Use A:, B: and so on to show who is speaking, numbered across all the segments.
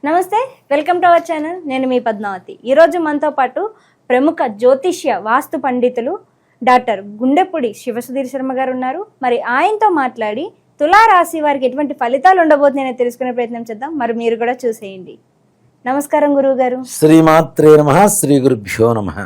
A: నమస్తే, welcome to our channel. నేను మీ పద్మావతి. ఈరోజు మనతో పాటు ప్రముఖ జ్యోతిష్య వాస్తు పండితులు డాక్టర్ గుండెపూడి శివసుధీర్ శర్మ గారు ఉన్నారు. మరి ఆయనతో మాట్లాడి తులారాశి వారికి ఎటువంటి ఫలితాలు ఉండబోతున్నాయో తెలుసుకునే ప్రయత్నం చేద్దాం. మరి మీరు కూడా చూసేయండి. నమస్కారం గురువు గారు.
B: శ్రీమాత్రే నమః. శ్రీ గురుభ్యో నమః.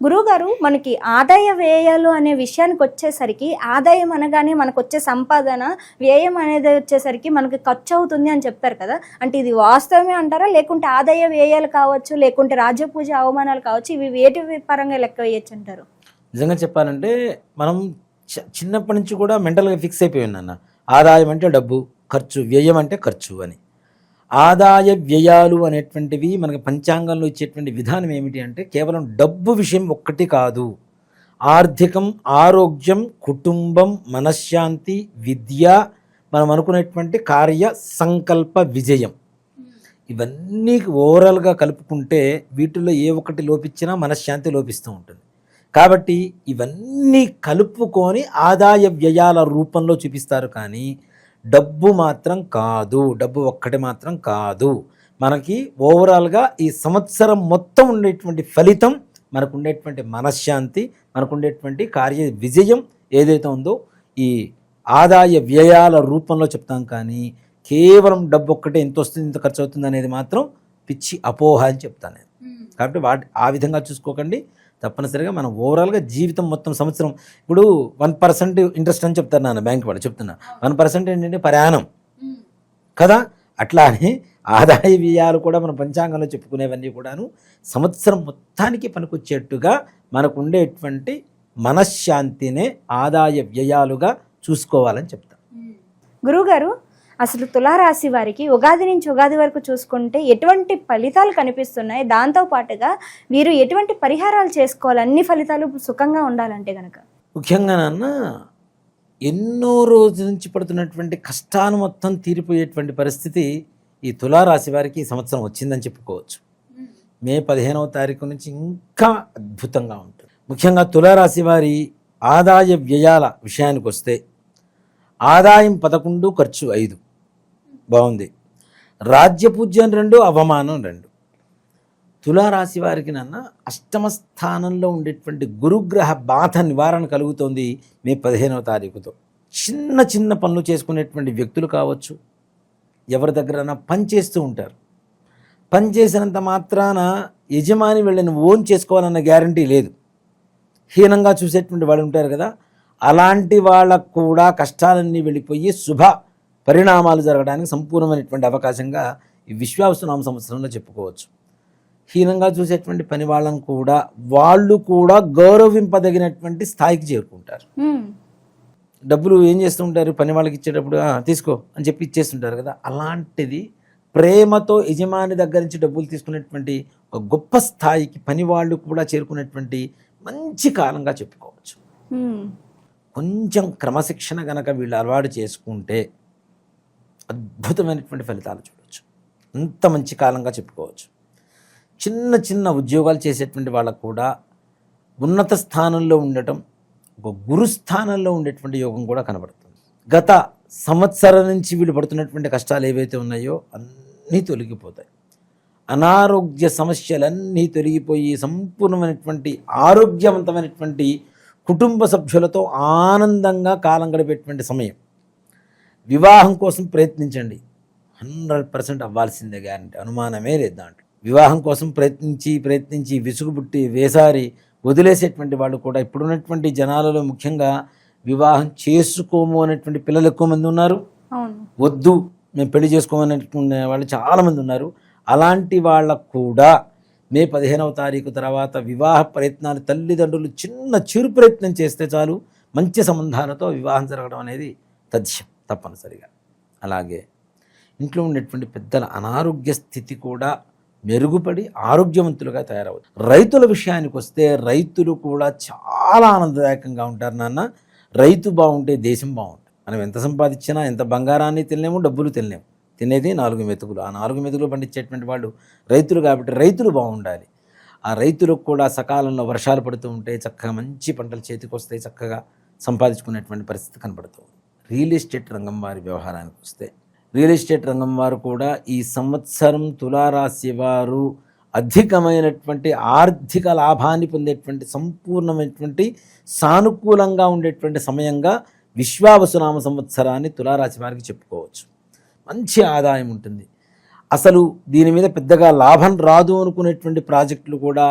A: గురువుగారు, మనకి ఆదాయ వ్యయాలు అనే విషయానికి వచ్చేసరికి ఆదాయం అనగానే మనకు వచ్చే సంపాదన, వ్యయం అనేది వచ్చేసరికి మనకి ఖర్చు అవుతుంది అని చెప్తారు కదా. అంటే ఇది వాస్తవమే అంటారా, లేకుంటే ఆదాయ వ్యయాలు కావచ్చు, లేకుంటే రాజపూజ అవమానాలు కావచ్చు, ఇవి వేటి పరంగా లెక్క వేయచ్చు అంటారు?
B: నిజంగా చెప్పాలంటే మనం చిన్నప్పటి నుంచి కూడా మెంటల్గా ఫిక్స్ అయిపోయి ఉన్నాను. ఆదాయం అంటే డబ్బు, ఖర్చు, వ్యయం అంటే ఖర్చు అని. ఆదాయ వ్యయాలు అనేటువంటివి మనకి పంచాంగంలో ఇచ్చేటువంటి విధానం ఏమిటి అంటే కేవలం డబ్బు విషయం ఒక్కటి కాదు. ఆర్థికం, ఆరోగ్యం, కుటుంబం, మనశ్శాంతి, విద్య, మనం అనుకునేటువంటి కార్య సంకల్ప విజయం, ఇవన్నీ ఓవరాల్గా కలుపుకుంటే వీటిల్లో ఏ ఒక్కటి లోపించినా మనశ్శాంతి లోపిస్తూ ఉంటుంది. కాబట్టి ఇవన్నీ కలుపుకొని ఆదాయ వ్యయాల రూపంలో చూపిస్తారు. కానీ డబ్బు మాత్రం కాదు, డబ్బు ఒక్కటి మాత్రం కాదు. మనకి ఓవరాల్గా ఈ సంవత్సరం మొత్తం ఉండేటువంటి ఫలితం, మనకు ఉండేటువంటి మనశ్శాంతి, మనకు ఉండేటువంటి కార్య విజయం ఏదైతే ఉందో ఈ ఆదాయ వ్యయాల రూపంలో చెప్తాం. కానీ కేవలం డబ్బు ఒక్కటే ఎంత వస్తుంది, ఇంత ఖర్చు అవుతుంది అనేది మాత్రం పిచ్చి అపోహ అని చెప్తాను నేను. కాబట్టి ఆ విధంగా చూసుకోకండి. తప్పనిసరిగా మనం ఓవరాల్గా జీవితం మొత్తం సంవత్సరం, ఇప్పుడు 1% ఇంట్రెస్ట్ అని చెప్తారు నాన్న, బ్యాంక్ వాడు చెప్తున్నా. 1% ఏంటంటే ప్రయాణం కదా. అట్లానే ఆదాయ వ్యయాలు కూడా మనం పంచాంగంలో చెప్పుకునేవన్నీ కూడాను సంవత్సరం మొత్తానికి పనికొచ్చేట్టుగా మనకు ఉండేటువంటి మనశ్శాంతినే ఆదాయ వ్యయాలుగా చూసుకోవాలని చెప్తాం.
A: గురువుగారు, అసలు తులారాశి వారికి ఉగాది నుంచి ఉగాది వరకు చూసుకుంటే ఎటువంటి ఫలితాలు కనిపిస్తున్నాయి, దాంతో పాటుగా వీరు ఎటువంటి పరిహారాలు చేసుకోవాలి అన్ని ఫలితాలు సుఖంగా ఉండాలంటే కనుక?
B: ముఖ్యంగా నాన్న, ఎన్నో రోజుల నుంచి పడుతున్నటువంటి కష్టాలు మొత్తం తీరిపోయేటువంటి పరిస్థితి ఈ తులారాశి వారికి ఈ సంవత్సరం వచ్చిందని చెప్పుకోవచ్చు. మే 15వ తారీఖు నుంచి ఇంకా అద్భుతంగా ఉంటుంది. ముఖ్యంగా తులారాశి వారి ఆదాయ వ్యయాల విషయానికి వస్తే ఆదాయం 11, ఖర్చు 5, బాగుంది. రాజ్యపూజ్యం 2, అవమానం 2. తులారాశి వారికి నాన్న అష్టమ స్థానంలో ఉండేటువంటి గురుగ్రహ బాధ నివారణ కలుగుతోంది మే 15వ తారీఖుతో. చిన్న చిన్న పనులు చేసుకునేటువంటి వ్యక్తులు కావచ్చు, ఎవరి దగ్గరైనా పని చేస్తూ ఉంటారు. పని చేసినంత మాత్రాన యజమాని వీళ్ళని ఓన్ చేసుకోవాలన్న గ్యారంటీ లేదు. హీనంగా చూసేటువంటి వాళ్ళు ఉంటారు కదా, అలాంటి వాళ్ళకు కూడా కష్టాలన్నీ వెళ్ళిపోయి శుభ పరిణామాలు జరగడానికి సంపూర్ణమైనటువంటి అవకాశంగా ఈ విశ్వావసునామ సంవత్సరంలో చెప్పుకోవచ్చు. హీనంగా చూసేటువంటి పని వాళ్ళని కూడా వాళ్ళు కూడా గౌరవింపదగినటువంటి స్థాయికి చేరుకుంటారు. డబ్బులు ఏం చేస్తుంటారు, పని వాళ్ళకి ఇచ్చేటప్పుడు తీసుకో అని చెప్పి ఇచ్చేస్తుంటారు కదా. అలాంటిది ప్రేమతో యజమాని దగ్గర నుంచి డబ్బులు తీసుకునేటువంటి ఒక గొప్ప స్థాయికి పని వాళ్ళు కూడా చేరుకునేటువంటి మంచి కాలంగా చెప్పుకోవచ్చు. కొంచెం క్రమశిక్షణ గనక వీళ్ళు అలవాటు చేసుకుంటే అద్భుతమైనటువంటి ఫలితాలు చూడవచ్చు. అంత మంచి కాలంగా చెప్పుకోవచ్చు. చిన్న చిన్న ఉద్యోగాలు చేసేటువంటి వాళ్ళకు కూడా ఉన్నత స్థానంలో ఉండటం, ఒక గురుస్థానంలో ఉండేటువంటి యోగం కూడా కనబడుతుంది. గత సంవత్సరం నుంచి వీళ్ళు పడుతున్నటువంటి కష్టాలు ఏవైతే ఉన్నాయో అన్నీ తొలగిపోతాయి. అనారోగ్య సమస్యలన్నీ తొలగిపోయి సంపూర్ణమైనటువంటి ఆరోగ్యవంతమైనటువంటి కుటుంబ సభ్యులతో ఆనందంగా కాలం గడిపేటువంటి సమయం. వివాహం కోసం ప్రయత్నించండి, 100% అవ్వాల్సిందే, గ్యారంటీ, అనుమానమే లేదు దాంట్లో. వివాహం కోసం ప్రయత్నించి విసుగుబుట్టి వేసారి వదిలేసేటువంటి వాళ్ళు కూడా ఇప్పుడున్నటువంటి జనాలలో ముఖ్యంగా వివాహం చేసుకోము అనేటువంటి పిల్లలు ఎక్కువ మంది ఉన్నారు. వద్దు మేము పెళ్లి చేసుకోమనేటువంటి వాళ్ళు చాలామంది ఉన్నారు. అలాంటి వాళ్ళకు కూడా మే 15వ తారీఖు తర్వాత వివాహ ప్రయత్నాలు, తల్లిదండ్రులు చిన్న చిరు ప్రయత్నం చేస్తే చాలు మంచి సంబంధాలతో వివాహం జరగడం అనేది తథ్యం తప్పనిసరిగా. అలాగే ఇంట్లో ఉండేటువంటి పెద్దల అనారోగ్య స్థితి కూడా మెరుగుపడి ఆరోగ్యవంతులుగా తయారవుతారు. రైతుల విషయానికి వస్తే రైతులు కూడా చాలా ఆనందదాయకంగా ఉంటారు నాన్న. రైతు బాగుంటే దేశం బాగుంటుంది. మనం ఎంత సంపాదించినా, ఎంత బంగారాన్ని తినలేము, డబ్బులు తినలేము. తినేది 4 మెతుకులు. ఆ 4 మెతుకులు పండించేటువంటి వాళ్ళు రైతులు. కాబట్టి రైతులు బాగుండాలి. ఆ రైతులకు కూడా సకాలంలో వర్షాలు పడుతూ ఉంటే చక్కగా మంచి పంటలు చేతికి వస్తాయి, చక్కగా సంపాదించుకునేటువంటి పరిస్థితి కనబడుతుంది. రియల్ ఎస్టేట్ రంగం వారి వ్యవహారానికి వస్తే రియల్ ఎస్టేట్ రంగం వారు కూడా ఈ సంవత్సరం తులారాశి వారు అధికమైనటువంటి ఆర్థిక లాభాన్ని పొందేటువంటి సంపూర్ణమైనటువంటి సానుకూలంగా ఉండేటువంటి సమయంగా విశ్వావసునామ సంవత్సరాన్ని తులారాశి వారికి చెప్పుకోవచ్చు. మంచి ఆదాయం ఉంటుంది. అసలు దీని మీద పెద్దగా లాభం రాదు అనుకునేటువంటి ప్రాజెక్టులు కూడా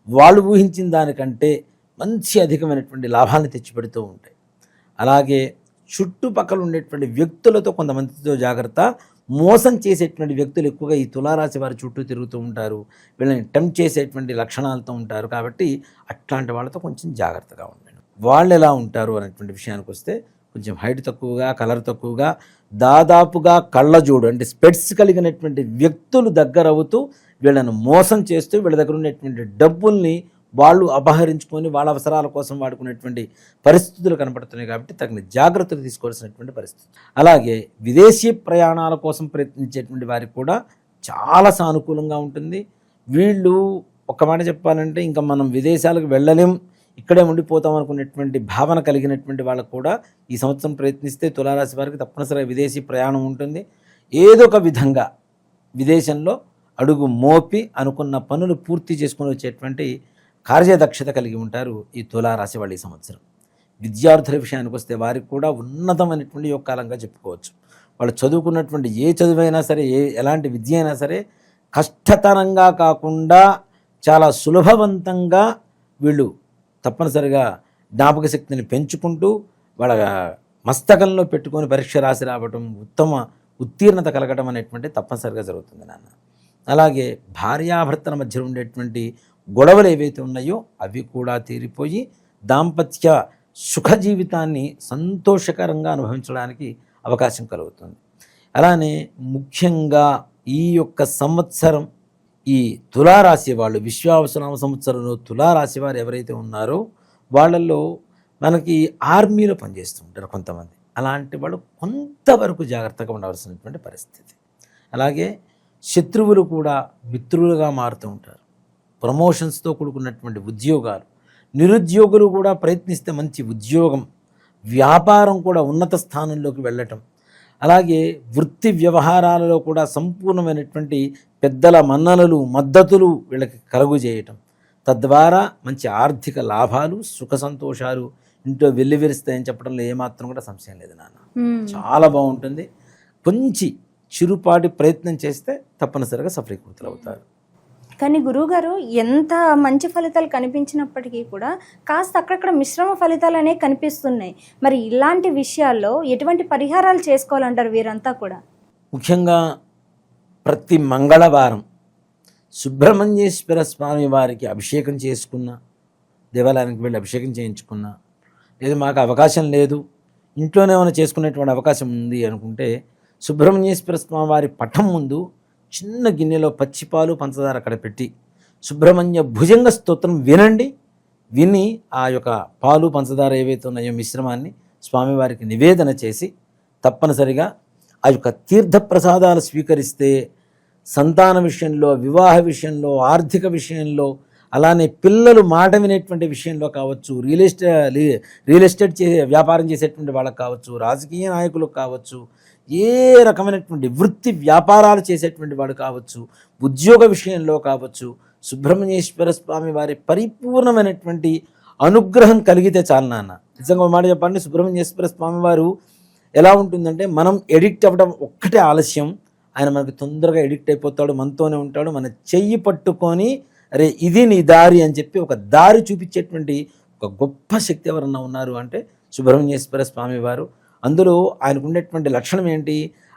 B: వాళ్ళు ఊహించిన దానికంటే మంచి అధికమైనటువంటి లాభాలను తెచ్చిపెడుతూ ఉంటాయి. అలాగే చుట్టుపక్కల ఉండేటువంటి వ్యక్తులతో కొంతమందితో జాగ్రత్త. మోసం చేసేటువంటి వ్యక్తులు ఎక్కువగా ఈ తులారాశి వారి చుట్టూ తిరుగుతూ ఉంటారు. వీళ్ళని టెంప్ట్ చేసేటువంటి లక్షణాలతో ఉంటారు. కాబట్టి అట్లాంటి వాళ్ళతో కొంచెం జాగ్రత్తగా ఉండండి. వాళ్ళు ఎలా ఉంటారు అనేటువంటి విషయానికి వస్తే కొంచెం హైట్ తక్కువగా, కలర్ తక్కువగా, దాదాపుగా కళ్ళజోడు అంటే స్పెట్స్ కలిగినటువంటి వ్యక్తులు దగ్గర అవుతూ వీళ్ళను మోసం చేస్తూ వీళ్ళ దగ్గర ఉన్నటువంటి డబ్బుల్ని వాళ్ళు అపహరించుకొని వాళ్ళ అవసరాల కోసం వాడుకునేటువంటి పరిస్థితులు కనపడుతున్నాయి. కాబట్టి తగిన జాగ్రత్తలు తీసుకోవాల్సినటువంటి పరిస్థితి. అలాగే విదేశీ ప్రయాణాల కోసం ప్రయత్నించేటువంటి వారికి కూడా చాలా సానుకూలంగా ఉంటుంది. వీళ్ళు ఒక మాట చెప్పాలంటే ఇంకా మనం విదేశాలకు వెళ్ళలేం, ఇక్కడే ఉండిపోతాం అనుకునేటువంటి భావన కలిగినటువంటి వాళ్ళకు కూడా ఈ సంవత్సరం ప్రయత్నిస్తే తులారాశి వారికి తప్పనిసరిగా విదేశీ ప్రయాణం ఉంటుంది. ఏదో ఒక విధంగా విదేశంలో అడుగు మోపి అనుకున్న పనులు పూర్తి చేసుకొని వచ్చేటువంటి కార్యదక్షత కలిగి ఉంటారు ఈ తులారాశి వాళ్ళు ఈ సంవత్సరం. విద్యార్థుల విషయానికి వస్తే వారికి కూడా ఉన్నతమైనటువంటి యొక్క కాలంగా చెప్పుకోవచ్చు. వాళ్ళు చదువుకున్నటువంటి ఏ చదువైనా సరే, ఎలాంటి విద్య అయినా సరే కష్టతరంగా కాకుండా చాలా సులభవంతంగా వీళ్ళు తప్పనిసరిగా జ్ఞాపక శక్తిని పెంచుకుంటూ వాళ్ళ మస్తకంలో పెట్టుకొని పరీక్ష రాసి రావడం, ఉత్తమ ఉత్తీర్ణత కలగడం అనేటువంటి తప్పనిసరిగా జరుగుతుంది నాన్న. అలాగే భార్యాభర్తల మధ్య ఉండేటువంటి గొడవలు ఏవైతే ఉన్నాయో అవి కూడా తీరిపోయి దాంపత్య సుఖ జీవితాన్ని సంతోషకరంగా అనుభవించడానికి అవకాశం కలుగుతుంది. అలానే ముఖ్యంగా ఈ యొక్క సంవత్సరం ఈ తులారాశి వాళ్ళు విశ్వావసునామ సంవత్సరంలో తులారాశి వారు ఎవరైతే ఉన్నారో వాళ్ళల్లో మనకి ఆర్మీలో పనిచేస్తూ ఉంటారు కొంతమంది. అలాంటి వాళ్ళు కొంతవరకు జాగ్రత్తగా ఉండవలసినటువంటి పరిస్థితి. అలాగే శత్రువులు కూడా మిత్రులుగా మారుతూ ఉంటారు. ప్రమోషన్స్తో కూడుకున్నటువంటి ఉద్యోగాలు, నిరుద్యోగులు కూడా ప్రయత్నిస్తే మంచి ఉద్యోగం, వ్యాపారం కూడా ఉన్నత స్థానంలోకి వెళ్ళటం, అలాగే వృత్తి వ్యవహారాలలో కూడా సంపూర్ణమైనటువంటి పెద్దల మన్ననలు, మద్దతులు వీళ్ళకి కలుగు చేయటం, తద్వారా మంచి ఆర్థిక లాభాలు, సుఖ సంతోషాలు ఇంట్లో వెల్లివిరుస్తాయని చెప్పడంలో ఏమాత్రం కూడా సంశయం లేదు నాన్న. చాలా బాగుంటుంది. కొంచెం చిరుపాటి ప్రయత్నం చేస్తే తప్పనిసరిగా సఫలీకృతులు అవుతారు.
A: కానీ గురువుగారు ఎంత మంచి ఫలితాలు కనిపించినప్పటికీ కూడా కాస్త అక్కడక్కడ మిశ్రమ ఫలితాలు అనేవి కనిపిస్తున్నాయి. మరి ఇలాంటి విషయాల్లో ఎటువంటి పరిహారాలు చేసుకోవాలంటారు వీరంతా కూడా?
B: ముఖ్యంగా ప్రతి మంగళవారం సుబ్రహ్మణ్యేశ్వర స్వామి వారికి అభిషేకం చేసుకున్న, దేవాలయానికి వెళ్ళి అభిషేకం చేయించుకున్న, లేదు మాకు అవకాశం లేదు ఇంట్లోనే ఏమైనా చేసుకునేటువంటి అవకాశం ఉంది అనుకుంటే సుబ్రహ్మణ్యేశ్వర స్వామి వారి పటం ముందు చిన్న గిన్నెలో పచ్చిపాలు, పంచదార అక్కడ పెట్టి సుబ్రహ్మణ్య భుజంగ స్తోత్రం వినండి. విని ఆ యొక్క పాలు, పంచదార ఏవైతే ఉన్నాయో మిశ్రమాన్ని స్వామివారికి నివేదన చేసి తప్పనిసరిగా ఆ యొక్క తీర్థప్రసాదాలు స్వీకరిస్తే సంతాన విషయంలో, వివాహ విషయంలో, ఆర్థిక విషయంలో, అలానే పిల్లలు మాట వినేటువంటి విషయంలో కావచ్చు, రియల్ ఎస్టేట్ వ్యాపారం చేసేటువంటి వాళ్ళకు కావచ్చు, రాజకీయ నాయకులకు కావచ్చు, ఏ రకమైనటువంటి వృత్తి వ్యాపారాలు చేసేటువంటి వాడు కావచ్చు, ఉద్యోగ విషయంలో కావచ్చు, సుబ్రహ్మణ్యేశ్వర స్వామి వారి పరిపూర్ణమైనటువంటి అనుగ్రహం కలిగితే చాలు నాన్న. నిజంగా మాట చెప్పండి, సుబ్రహ్మణ్యేశ్వర స్వామి వారు ఎలా ఉంటుందంటే మనం ఎడిక్ట్ అవ్వడం ఒక్కటే ఆలస్యం, ఆయన మనకు తొందరగా ఎడిక్ట్ అయిపోతాడు, మనతోనే ఉంటాడు. మన చెయ్యి పట్టుకొని అరే ఇది నీ దారి అని చెప్పి ఒక దారి చూపించేటువంటి ఒక గొప్ప శక్తి ఎవరన్నా ఉన్నారు అంటే సుబ్రహ్మణ్యేశ్వర స్వామి వారు. అందులో ఆయనకు ఉండేటువంటి లక్షణం ఏంటి?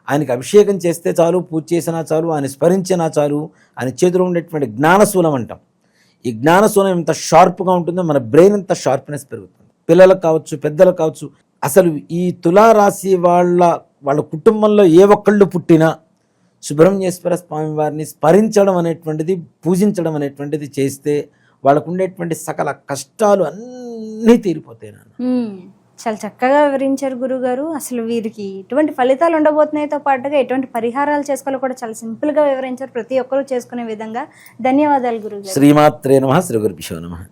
B: ఆయనకి అభిషేకం చేస్తే చాలు, పూజ చేసినా చాలు, ఆయన స్మరించినా చాలు, ఆయన చేతిలో ఉండేటువంటి జ్ఞానశూలం అంటాం. ఈ జ్ఞానశూలం ఎంత షార్ప్గా ఉంటుందో మన బ్రెయిన్ అంత షార్ప్నెస్ పెరుగుతుంది. పిల్లలకు కావచ్చు, పెద్దలకు కావచ్చు. అసలు ఈ తులారాశి వాళ్ళ కుటుంబంలో ఏ ఒక్కళ్ళు పుట్టినా సుబ్రహ్మణ్యేశ్వర స్వామి వారిని స్మరించడం అనేటువంటిది, పూజించడం అనేటువంటిది చేస్తే వాళ్ళకు ఉండేటువంటి సకల కష్టాలు అన్నీ తీరిపోతాయి నాన్న.
A: చాలా చక్కగా వివరించారు గురుగారు. అసలు వీరికి ఎటువంటి ఫలితాలు ఉండబోతున్నాయితో పాటుగా ఎటువంటి పరిహారాలు చేసుకోవాలో కూడా చాలా సింపుల్గా వివరించారు, ప్రతి ఒక్కరూ చేసుకునే విధంగా. ధన్యవాదాలు గురుగారు.
B: శ్రీమాత్రే నమః. శ్రీ గురుభ్యో నమః.